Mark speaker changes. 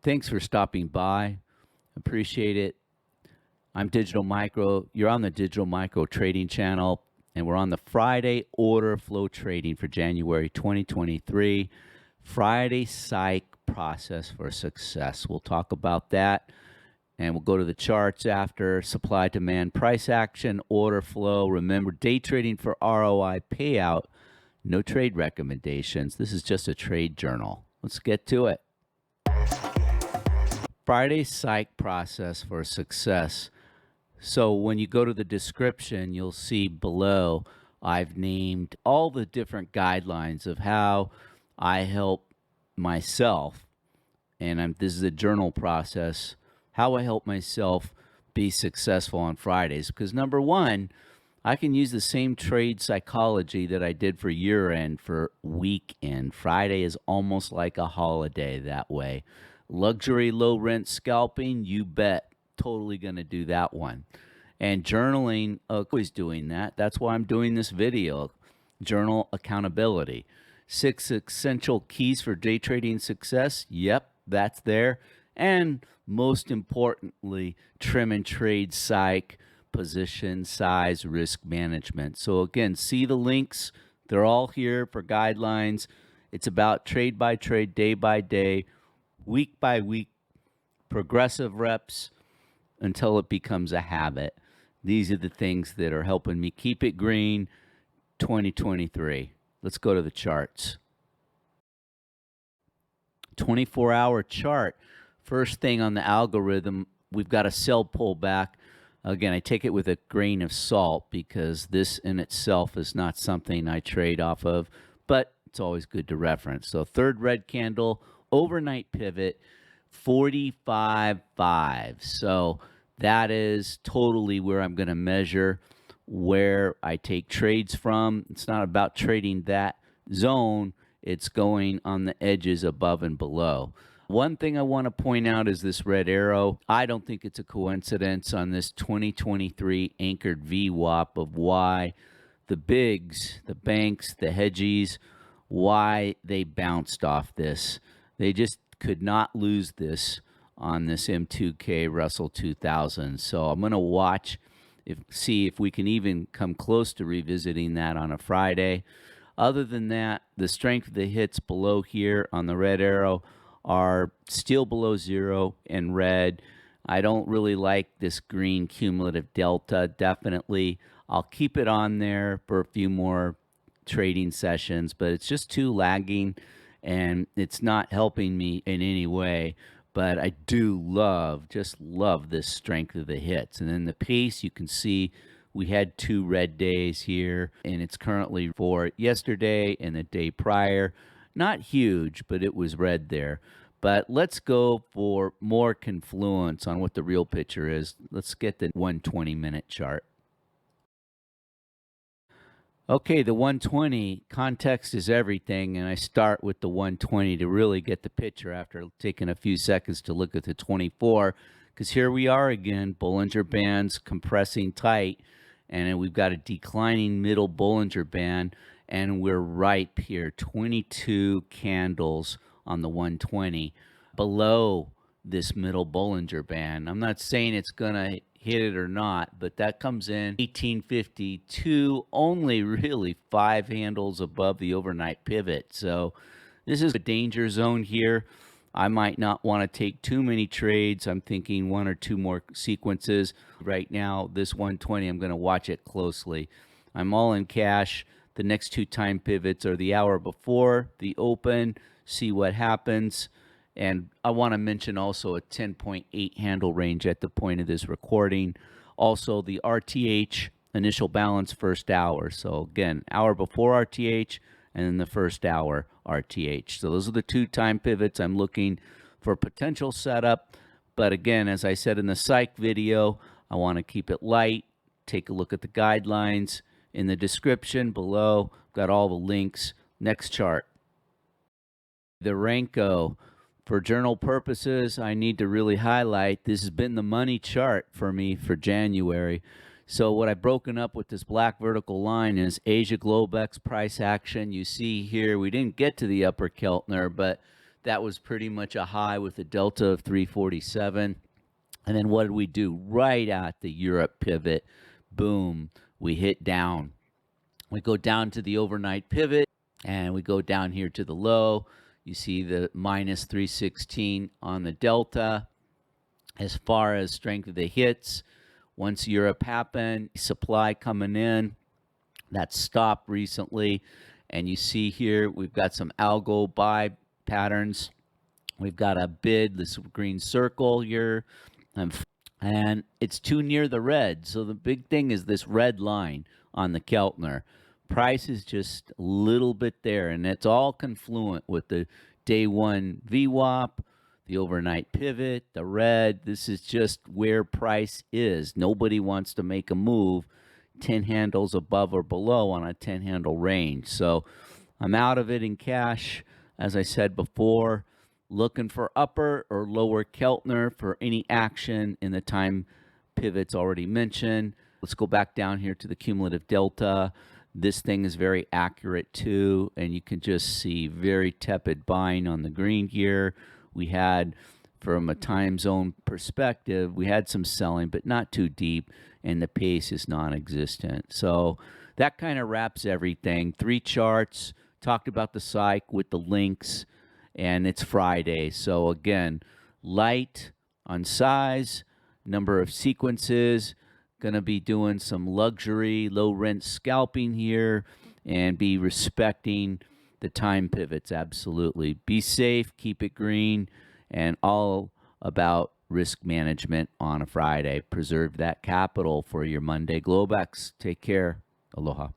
Speaker 1: Thanks for stopping by. Appreciate it. I'm Digital Micro. You're on the Digital Micro Trading channel, and we're on the Friday order flow trading for January 2023. Friday Psych process for success. We'll talk about that, and we'll go to the charts after. Supply, demand, price action, order flow. Remember, day trading for ROI payout. No trade recommendations. This is just a trade journal. Let's get to it. Friday Psych process for success. So when you go to the description, you'll see below I've named all the different guidelines of how I help myself, and this is a journal process, how I help myself be successful on Fridays. Because number one, I can use the same trade psychology that I did for year end for weekend. Friday is almost like a holiday that way. Luxury low rent scalping, you bet. Totally going to do that one. And journaling, always doing that. That's why I'm doing this video. Journal accountability. 6 essential keys for day trading success. Yep, that's there. And most importantly, trim and trade psych, position size, risk management. So again, see the links. They're all here for guidelines. It's about trade by trade, day by day, week by week, progressive reps until it becomes a habit. These are the things that are helping me keep it green 2023. Let's go to the charts. 24-hour chart. First thing on the algorithm, we've got a sell pullback. Again, I take it with a grain of salt because this in itself is not something I trade off of, but it's always good to reference. So third red candle, overnight pivot, 45.5. So that is totally where I'm going to measure where I take trades from. It's not about trading that zone. It's going on the edges above and below. One thing I want to point out is this red arrow. I don't think it's a coincidence on this 2023 anchored VWAP of why the bigs, the banks, the hedgies, why they bounced off this. They just could not lose this on this M2K Russell 2000. So I'm going to watch, see if we can even come close to revisiting that on a Friday. Other than that, the strength of the hits below here on the red arrow are still below zero in red. I don't really like this green cumulative delta. Definitely, I'll keep it on there for a few more trading sessions, but it's just too lagging and it's not helping me in any way. But I do love, just love this strength of the hits. And then the pace, you can see we had 2 red days here, and it's currently for yesterday and the day prior. Not huge, but it was red there. But let's go for more confluence on what the real picture is. Let's get the 120-minute chart. Okay, the 120, context is everything, and I start with the 120 to really get the picture after taking a few seconds to look at the 24, because here we are again, Bollinger Bands compressing tight, and then we've got a declining middle Bollinger Band, and we're ripe here, 22 candles on the 120 below this middle Bollinger Band. I'm not saying it's going to hit it or not, but that comes in 1852, only really 5 handles above the overnight pivot. So this is a danger zone here. I might not want to take too many trades. I'm thinking 1 or 2 more sequences. Right now, this 120, I'm going to watch it closely. I'm all in cash. The next 2 time pivots are the hour before the open. See what happens. And I want to mention also a 10.8 handle range at the point of this recording. Also the RTH, initial balance first hour. So again, hour before RTH and then the first hour RTH. So those are the 2 time pivots I'm looking for potential setup. But again, as I said in the Psych video, I want to keep it light. Take a look at the guidelines in the description below. Got all the links. Next chart. The Renko. For journal purposes, I need to really highlight this has been the money chart for me for January. So what I've broken up with this black vertical line is Asia Globex price action. You see here, we didn't get to the upper Keltner, but That was pretty much a high with a delta of 347. And then what did we do? Right at the Europe pivot, boom, we hit down. We go down to the overnight pivot, and we go down here to the low. You see the minus 316 on the delta. As far as strength of the hits, once Europe happened, supply coming in, that stopped recently. And you see here, we've got some algo buy patterns. We've got a bid, this green circle here, and it's too near the red. So the big thing is this red line on the Keltner. Price is just a little bit there, and it's all confluent with the day one VWAP, the overnight pivot, the red. This is just where price is. Nobody wants to make a move 10 handles above or below on a 10 handle range. So I'm out of it in cash. As I said before, looking for upper or lower Keltner for any action in the time pivots already mentioned. Let's go back down here to the cumulative delta. This thing is very accurate too, and you can just see very tepid buying on the green here. We had, from a time zone perspective, we had some selling, but not too deep, and the pace is non-existent. So that kind of wraps everything. 3 charts, talked about the Psych with the links, and it's Friday. So again, light on size, number of sequences, going to be doing some luxury, low rent scalping here, and be respecting the time pivots. Absolutely. Be safe, keep it green, and all about risk management on a Friday. Preserve that capital for your Monday Globex. Take care. Aloha.